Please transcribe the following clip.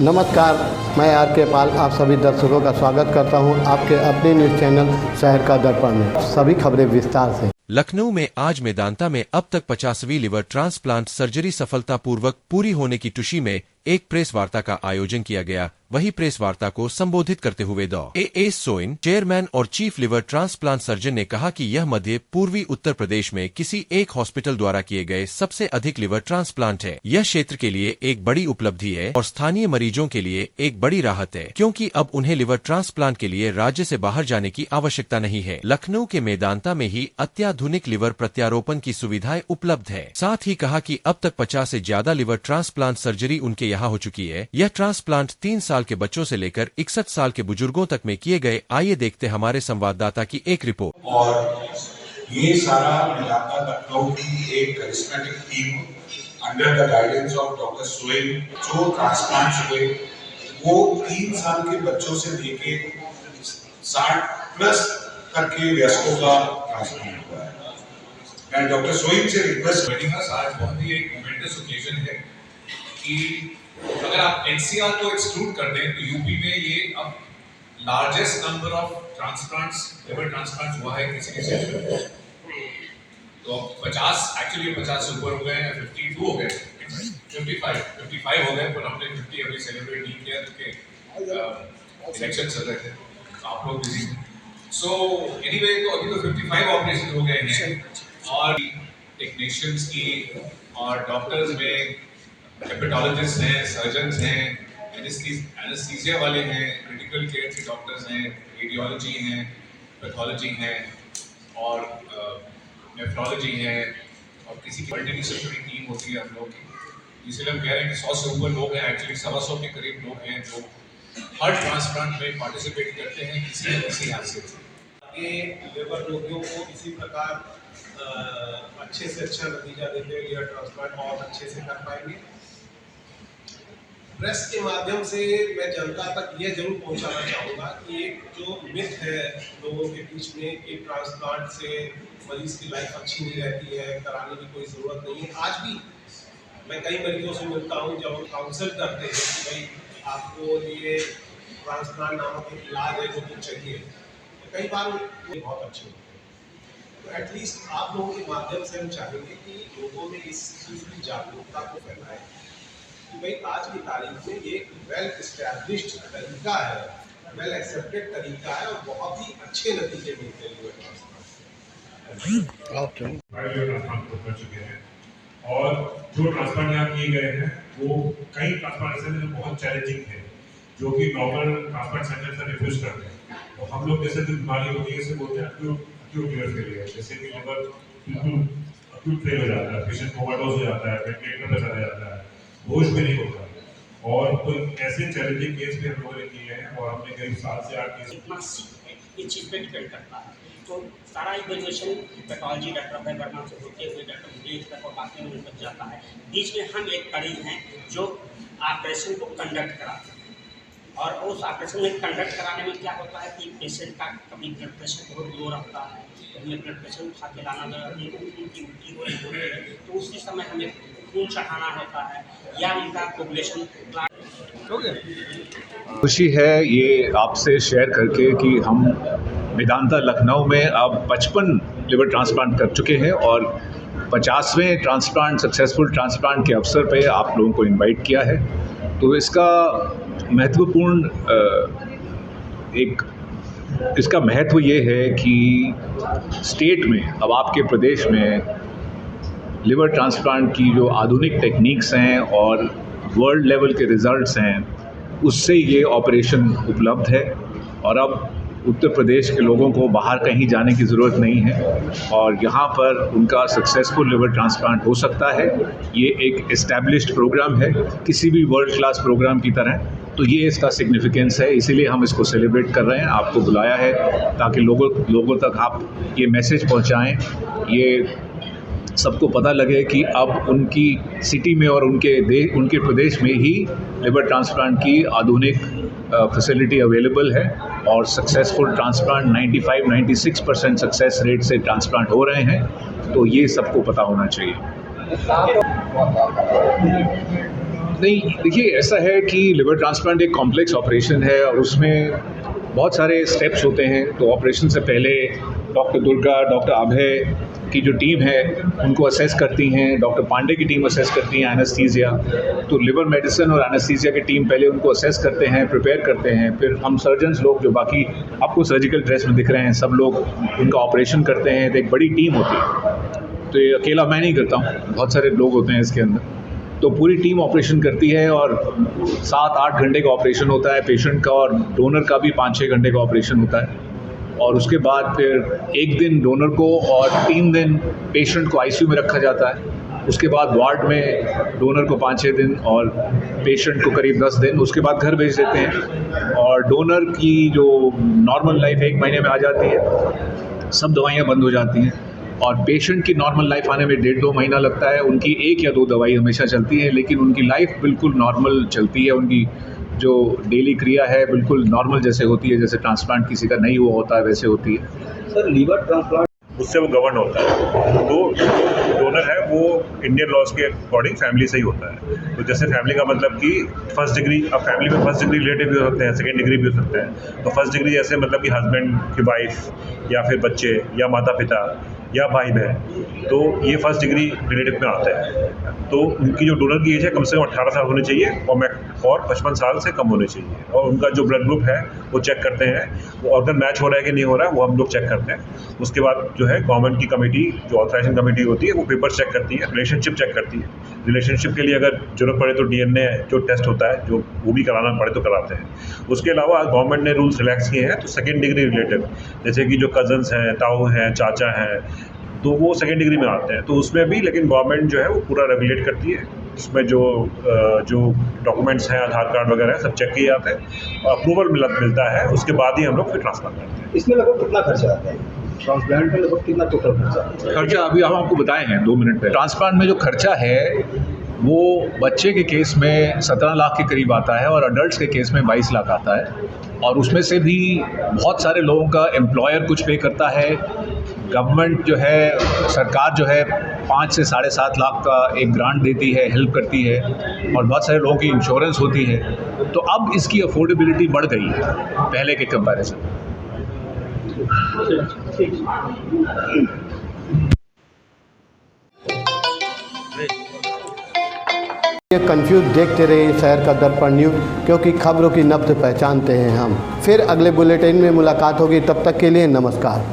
नमस्कार, मैं आर के पाल आप सभी दर्शकों का स्वागत करता हूं आपके अपने न्यूज़ चैनल शहर का दर्पण में। सभी खबरें विस्तार से। लखनऊ में आज मेदांता में अब तक 50वीं लिवर ट्रांसप्लांट सर्जरी सफलतापूर्वक पूरी होने की खुशी में एक प्रेस वार्ता का आयोजन किया गया। वही प्रेस वार्ता को संबोधित करते हुए डॉ. ए. सोइन, चेयरमैन और चीफ लिवर ट्रांसप्लांट सर्जन ने कहा कि यह मध्य पूर्वी उत्तर प्रदेश में किसी एक हॉस्पिटल द्वारा किए गए सबसे अधिक लिवर ट्रांसप्लांट है। यह क्षेत्र के लिए एक बड़ी उपलब्धि है और स्थानीय मरीजों के लिए एक बड़ी राहत है, क्योंकि अब उन्हें लिवर ट्रांसप्लांट के लिए राज्य से बाहर जाने की आवश्यकता नहीं है। लखनऊ के मेदांता में ही अत्याधुनिक लिवर प्रत्यारोपण की सुविधाएं उपलब्ध है। साथ ही कहा कि अब तक 50 से ज्यादा लिवर ट्रांसप्लांट सर्जरी उनके यहाँ हो चुकी है। यह ट्रांसप्लांट 3 साल के बच्चों से लेकर 61 साल के बुजुर्गों तक में किए गए। आइए देखते हमारे संवाददाता की एक रिपोर्ट। और ये सारा मेदांता लखनऊ की एक charismatic team under the guidance of doctor Soin, जो ट्रांसप्लांट हुए वो 3 साल के बच्चों से लेके 60 प्लस तक के वयस्कों का ट्रांसप्लांट हुआ है। मैं डॉक्टर सोइन से रिक्वेस्ट करूंगा, आज बहुत ही एक मोमेंटस ओकेजन है कि अगर आप एनसीआर को एक्सक्लूड कर दें तो यूपी में ये अब largest number of transplants, liver transplant हुआ है किसी क्षेत्र में। तो 50 एक्चुअली 50 से ऊपर हो गए हैं, 52 हो गए, 55 हो गए, पर हमने 50 अभी सेलिब्रेट नहीं किया क्योंकि इलेक्शन चल रहे थे, आप लोग बिजी थे। सो एनीवे, तो अभी तो 55 ऑपरेशन हो गए हैं और टेक्नीशियंस की और डॉक्टर्स में हेपेटोलॉजिस्ट हैं, सर्जन्स हैं, एनेस्थीसिया वाले हैं, क्रिटिकल केयर के डॉक्टर्स हैं, रेडियोलॉजी हैं, पैथोलॉजी हैं और नेफ्रोलॉजी है और किसी की मल्टीडिसिप्लिनरी टीम होती है हम लोग की। इसलिए हम कह रहे हैं कि 100 से ऊपर लोग हैं, एक्चुअली 125 के करीब लोग हैं जो हर ट्रांसप्लांट में पार्टिसिपेट करते हैं किसी न किसी हैसियत से। ये लिवर रोगियों को इसी प्रकार अच्छे से अच्छा नतीजा देते हुए लिवर ट्रांसप्लांट और अच्छे से कर पाएंगे। प्रेस के माध्यम से मैं जनता तक ये जरूर पहुंचाना चाहूँगा कि एक जो मिथ है लोगों के बीच में कि ट्रांसप्लांट से मरीज की लाइफ अच्छी नहीं रहती है, कराने की कोई ज़रूरत नहीं है। आज भी मैं कई मरीजों से मिलता हूँ जब हम काउंसल करते हैं कि भाई आपको ये ट्रांसप्लांट नामक एक इलाज है जो चाहिए, तो कई बार वो बहुत अच्छे होते हैं। तो एटलीस्ट आप लोगों के माध्यम से हम चाहेंगे कि लोगों में इस चीज़ की जागरूकता को फैलाएं कि भाई आज की तारीख में ये वेल एस्टैब्लिश्ड तरीका है, वेल एक्सेप्टेड तरीका है और बहुत ही अच्छे नतीजे मिलते हैं ट्रांसप्लांट कर चुके हैं। और जो ट्रांसप्लांट यहाँ किए गए हैं वो कई ट्रांसप्लांट ऐसे हैं जो बहुत चैलेंजिंग है, जो कि नॉर्मल ट्रांसप्लांट सेंटर से रिफ्यूज करते हैं। तो हम लोग जैसे जो बीमारी होती है इसे बोलते हैं एक्यूट लिवर फेलियर, जैसे कि लिवर बिल्कुल एक्यूट फेल हो जाता है, पेशेंट कोमाटोज हो जाता है, वेंटिलेटर पर चला जाता है, होश भी नहीं होता। और तो ऐसे चैलेंजिंग केस भी हम लोगों ने किए हैं और हमने करीब 7 से 8 केस कितना सीख ये चीज़ पे डिपेंड करता है। तो सारा इवेल्युएशन पैथोलॉजी डॉक्टर है वर्मा से होते हुए डॉक्टर मुकेश तक और बाकी में तक जाता है। बीच में हम एक कड़ी हैं जो ऑपरेशन को कंडक्ट कराते हैं और उस ऑपरेशन में कंडक्ट कराने में क्या होता है कि पेशेंट का कभी ब्लड प्रेशर बहुत लो रहता है, हमें ब्लड प्रेशर उठा के लाना जरूरी है, उनकी उल्टी हो रही है तो उसी समय हमें खून चढ़ाना होता है या उनका कोगुलेशन। खुशी है ये आपसे शेयर करके कि हम मेदांता लखनऊ में अब 55 लिवर ट्रांसप्लांट कर चुके हैं और 50वें ट्रांसप्लांट सक्सेसफुल ट्रांसप्लांट के अवसर पे आप लोगों को इनवाइट किया है। तो इसका महत्वपूर्ण इसका महत्व ये है कि स्टेट में अब आपके प्रदेश में लिवर ट्रांसप्लांट की जो आधुनिक टेक्निक्स हैं और वर्ल्ड लेवल के रिजल्ट्स हैं उससे ये ऑपरेशन उपलब्ध है और अब उत्तर प्रदेश के लोगों को बाहर कहीं जाने की ज़रूरत नहीं है और यहाँ पर उनका सक्सेसफुल लिवर ट्रांसप्लांट हो सकता है। ये एक एस्टैब्लिश्ड प्रोग्राम है किसी भी वर्ल्ड क्लास प्रोग्राम की तरह, तो ये इसका सिग्निफिकेंस है, इसीलिए हम इसको सेलिब्रेट कर रहे हैं। आपको बुलाया है ताकि लोगों तक आप ये मैसेज पहुँचाएँ, ये सबको पता लगे कि अब उनकी सिटी में और उनके प्रदेश में ही लिवर ट्रांसप्लांट की आधुनिक फैसिलिटी अवेलेबल है और सक्सेसफुल ट्रांसप्लांट 95-96% सक्सेस रेट से ट्रांसप्लांट हो रहे हैं, तो ये सबको पता होना चाहिए। नहीं, देखिए ऐसा है कि लिवर ट्रांसप्लांट एक कॉम्प्लेक्स ऑपरेशन है और उसमें बहुत सारे स्टेप्स होते हैं। तो ऑपरेशन से पहले डॉक्टर दुर्गा, डॉक्टर अभय की जो टीम है उनको असेस करती हैं, डॉक्टर पांडे की टीम असेस करती हैं एनेस्थीसिया। तो लिवर मेडिसिन और एनेस्थीसिया की टीम पहले उनको असेस करते हैं, प्रिपेयर करते हैं, फिर हम सर्जन्स लोग जो बाकी आपको सर्जिकल ड्रेस में दिख रहे हैं सब लोग उनका ऑपरेशन करते हैं। तो एक बड़ी टीम होती है, तो ये अकेला मैं नहीं करता हूँ, बहुत सारे लोग होते हैं इसके अंदर। तो पूरी टीम ऑपरेशन करती है और 7-8 घंटे का ऑपरेशन होता है पेशेंट का, और डोनर का भी 5-6 घंटे का ऑपरेशन होता है। और उसके बाद फिर 1 दिन डोनर को और 3 दिन पेशेंट को आईसीयू में रखा जाता है। उसके बाद वार्ड में डोनर को 5-6 दिन और पेशेंट को करीब 10 दिन, उसके बाद घर भेज देते हैं। और डोनर की जो नॉर्मल लाइफ 1 महीने में आ जाती है, सब दवाइयाँ बंद हो जाती हैं और पेशेंट की नॉर्मल लाइफ आने में 1.5-2 महीना लगता है। उनकी 1 या 2 दवाई हमेशा चलती है, लेकिन उनकी लाइफ बिल्कुल नॉर्मल चलती है। उनकी जो डेली क्रिया है बिल्कुल नॉर्मल जैसे होती है, जैसे ट्रांसप्लांट किसी का नहीं हुआ होता है वैसे होती है। सर, लीवर ट्रांसप्लांट उससे वो गवर्न होता है। तो डोनर है वो इंडियन लॉज के अकॉर्डिंग फैमिली से ही होता है। तो जैसे फैमिली का मतलब कि फर्स्ट डिग्री, अब फैमिली में फर्स्ट डिग्री रिलेटिव भी हो सकते हैं, सेकेंड डिग्री भी हो सकते हैं। तो फर्स्ट डिग्री जैसे मतलब कि हस्बैंड की वाइफ या फिर बच्चे या माता पिता या भाई बहन, तो ये फर्स्ट डिग्री रिलेटिव में आते हैं। तो उनकी जो डोनर की एज है कम से कम 18 साल होनी चाहिए और 55 साल से कम होनी चाहिए। और उनका जो ब्लड ग्रुप है वो चेक करते हैं, वो ऑर्गन मैच हो रहा है कि नहीं हो रहा है वो हम लोग चेक करते हैं। उसके बाद जो है गवर्नमेंट की कमेटी, जो ऑथराइजेशन कमेटी होती है, वो पेपर चेक करती है, रिलेशनशिप चेक करती है। रिलेशनशिप के लिए अगर जरूरत पड़े तो डीएनए जो टेस्ट होता है, जो वो भी कराना पड़े तो कराते हैं। उसके अलावा गवर्नमेंट ने रूल्स रिलैक्स किए हैं, तो सेकेंड डिग्री रिलेटिव जैसे कि जो कजन्स हैं, ताऊ हैं, चाचा हैं, तो वो सेकेंड डिग्री में आते हैं। तो उसमें भी लेकिन गवर्नमेंट जो है वो पूरा रेगुलेट करती है। उसमें जो डॉक्यूमेंट्स हैं, आधार कार्ड वगैरह सब चेक किए जाते हैं, अप्रूवल मिलता है, उसके बाद ही हम लोग फिर ट्रांसप्लांट करते हैं। इसमें लगभग कितना खर्चा आता है? ट्रांसप्लांट में लगभग कितना टोटल खर्चा अभी हम आपको बताए हैं 2 मिनट पहले। ट्रांसप्लांट में जो खर्चा है वो बच्चे के केस में 17 लाख के करीब आता है और अडल्ट्स के केस में 22 लाख आता है। और उसमें से भी बहुत सारे लोगों का एम्प्लॉयर कुछ पे करता है, गवर्नमेंट जो है, सरकार जो है 5 से 7.5 लाख का एक ग्रांट देती है, हेल्प करती है, और बहुत सारे लोगों की इंश्योरेंस होती है। तो अब इसकी अफोर्डेबिलिटी बढ़ गई है पहले के कंपैरिजन। ये कंफ्यूज देखते रहिए शहर का दर्पण न्यूज़, क्योंकि खबरों की नब्ज पहचानते हैं हम। फिर अगले बुलेटिन में मुलाकात होगी, तब तक के लिए नमस्कार।